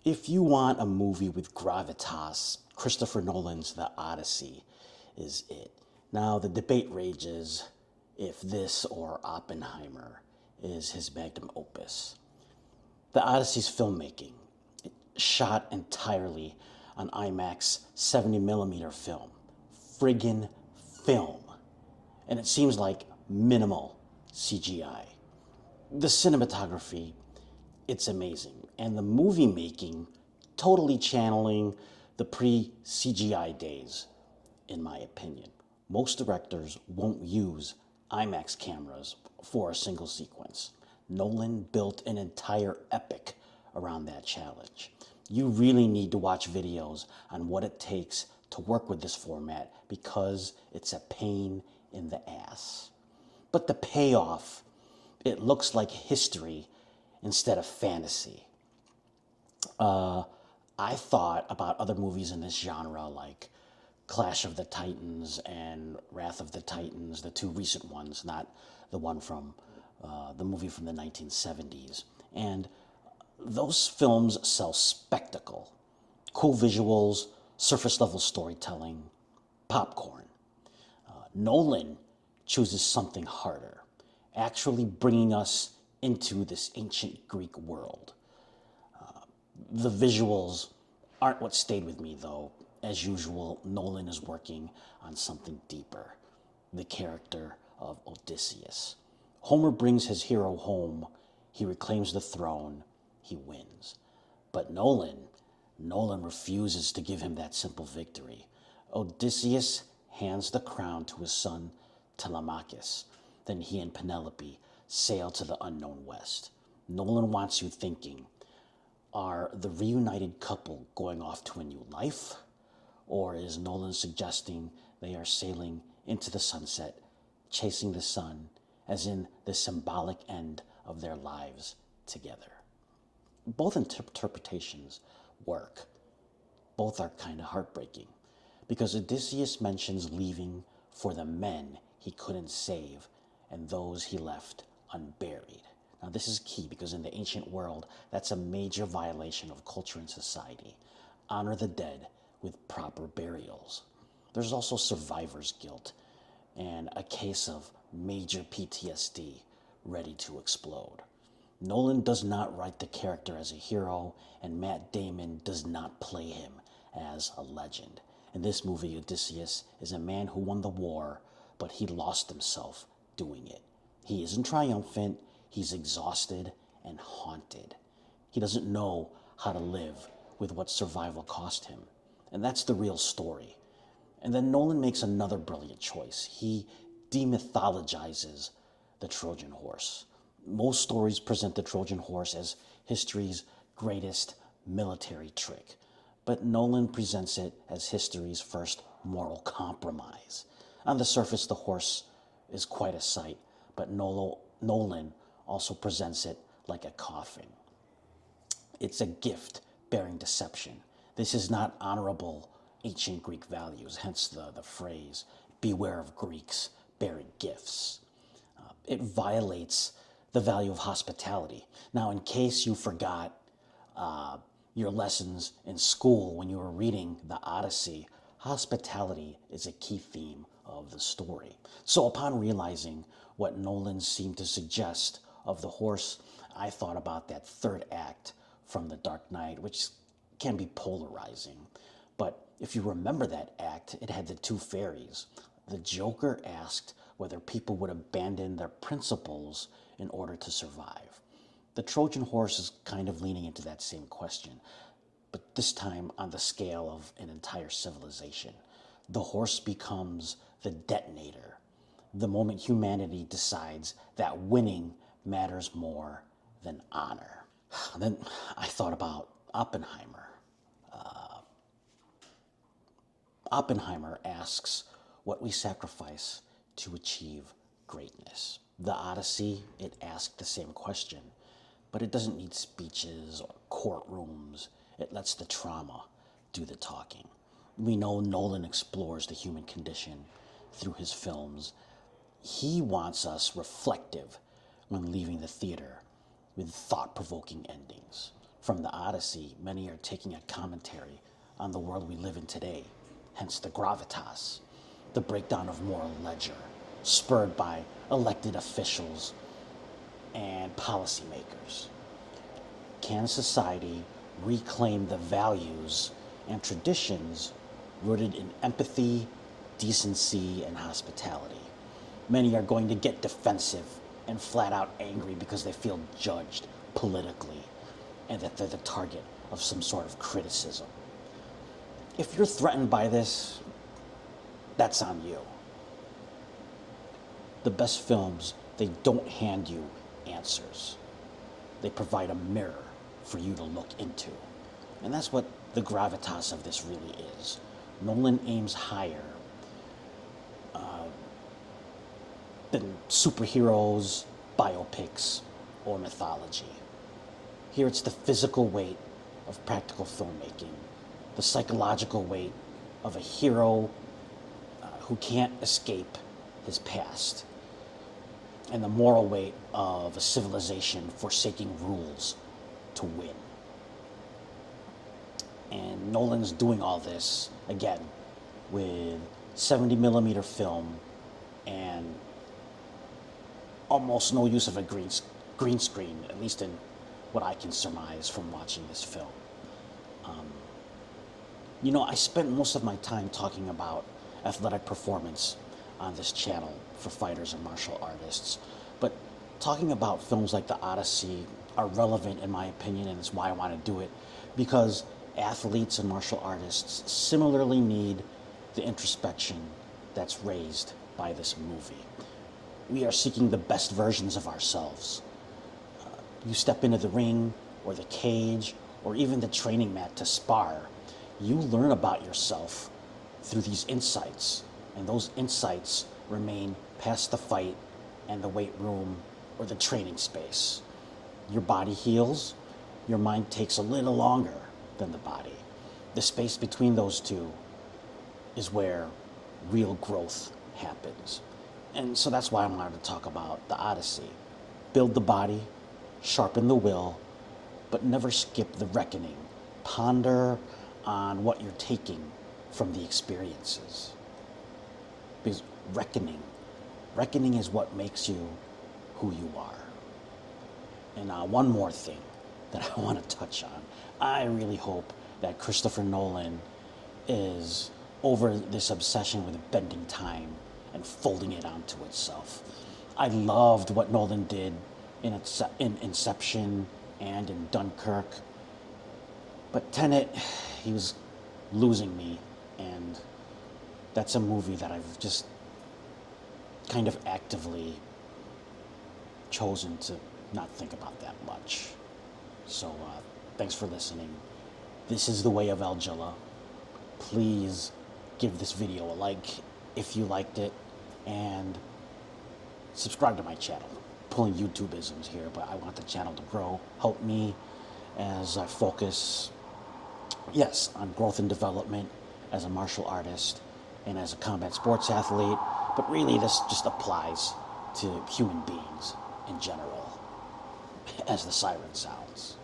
If you want a movie with gravitas, Christopher Nolan's The Odyssey is it. Now, the debate rages if this or Oppenheimer is his magnum opus. The Odyssey's filmmaking, it shot entirely on IMAX 70mm film. Friggin' film. And it seems like minimal CGI. The cinematography, it's amazing. And the movie making, totally channeling the pre-CGI days, in my opinion. Most directors won't use IMAX cameras for a single sequence. Nolan built an entire epic around that challenge. You really need to watch videos on what it takes to work with this format because it's a pain in the ass. But the payoff, it looks like history instead of fantasy. I thought about other movies in this genre like Clash of the Titans and Wrath of the Titans, the two recent ones, not the one from the movie from the 1970s. And those films sell spectacle, cool visuals, surface level storytelling, popcorn. Nolan chooses something harder, actually bringing us into this ancient Greek world. The visuals aren't what stayed with me, though. As usual, Nolan is working on something deeper, the character of Odysseus. Homer brings his hero home, he reclaims the throne, he wins. But Nolan refuses to give him that simple victory. Odysseus hands the crown to his son Telemachus. Then he and Penelope sail to the unknown west. Nolan wants you thinking, are the reunited couple going off to a new life? Or is Nolan suggesting they are sailing into the sunset, chasing the sun, as in the symbolic end of their lives together? Both interpretations work. Both are kind of heartbreaking, because Odysseus mentions leaving for the men he couldn't save and those he left unburied. Now, this is key because in the ancient world, that's a major violation of culture and society. Honor the dead with proper burials. There's also survivor's guilt and a case of major PTSD ready to explode. Nolan does not write the character as a hero, and Matt Damon does not play him as a legend. In this movie, Odysseus is a man who won the war, but he lost himself doing it. He isn't triumphant, he's exhausted and haunted. He doesn't know how to live with what survival cost him. And that's the real story. And then Nolan makes another brilliant choice. He demythologizes the Trojan horse. Most stories present the Trojan horse as history's greatest military trick, but Nolan presents it as history's first moral compromise. On the surface, the horse is quite a sight, but Nolan also presents it like a coffin. It's a gift bearing deception. This is not honorable ancient Greek values, hence the phrase, beware of Greeks bearing gifts. It violates the value of hospitality. Now, in case you forgot your lessons in school when you were reading the Odyssey, hospitality is a key theme of the story. So upon realizing what Nolan seemed to suggest of the horse, I thought about that third act from The Dark Knight, which can be polarizing. But if you remember that act, it had the two fairies. The Joker asked whether people would abandon their principles in order to survive. The Trojan horse is kind of leaning into that same question, but this time on the scale of an entire civilization. The horse becomes the detonator, the moment humanity decides that winning matters more than honor. Then I thought about Oppenheimer. Oppenheimer asks what we sacrifice to achieve greatness. The Odyssey, it asked the same question, but it doesn't need speeches or courtrooms. It lets the trauma do the talking. We know Nolan explores the human condition through his films. He wants us reflective when leaving the theater with thought-provoking endings. From the Odyssey, many are taking a commentary on the world we live in today, hence the gravitas, the breakdown of moral ledger, spurred by elected officials and policymakers. Can society reclaim the values and traditions rooted in empathy, decency, and hospitality? Many are going to get defensive and flat out angry because they feel judged politically and that they're the target of some sort of criticism. If you're threatened by this, that's on you. The best films, they don't hand you answers. They provide a mirror for you to look into. And that's what the gravitas of this really is. Nolan aims higher than superheroes, biopics, or mythology. Here it's the physical weight of practical filmmaking, the psychological weight of a hero who can't escape his past, and the moral weight of a civilization forsaking rules to win. And Nolan's doing all this, again, with 70mm film and almost no use of a green screen, at least in what I can surmise from watching this film. You know, I spent most of my time talking about athletic performance on this channel for fighters and martial artists, but talking about films like the Odyssey are relevant in my opinion, and it's why I want to do it, because athletes and martial artists similarly need the introspection that's raised by this movie. We are seeking the best versions of ourselves. You step into the ring or the cage or even the training mat to spar, you learn about yourself through these insights, and those insights remain past the fight and the weight room or the training space. Your body heals, your mind takes a little longer than the body. The space between those two is where real growth happens. And so that's why I wanted to talk about the Odyssey. Build the body, sharpen the will, but never skip the reckoning. Ponder on what you're taking from the experiences. Because reckoning is what makes you who you are. And one more thing that I want to touch on. I really hope that Christopher Nolan is over this obsession with bending time and folding it onto itself. I loved what Nolan did in Inception and in Dunkirk, but Tenet, he was losing me, and that's a movie that I've just kind of actively chosen to not think about that much. So thanks for listening. This is The Way of L-Jilla. Please give this video a like if you liked it, and subscribe to my channel. Pulling YouTube-isms here, but I want the channel to grow. Help me as I focus, yes, on growth and development as a martial artist and as a combat sports athlete, but really this just applies to human beings in general, as the siren sounds.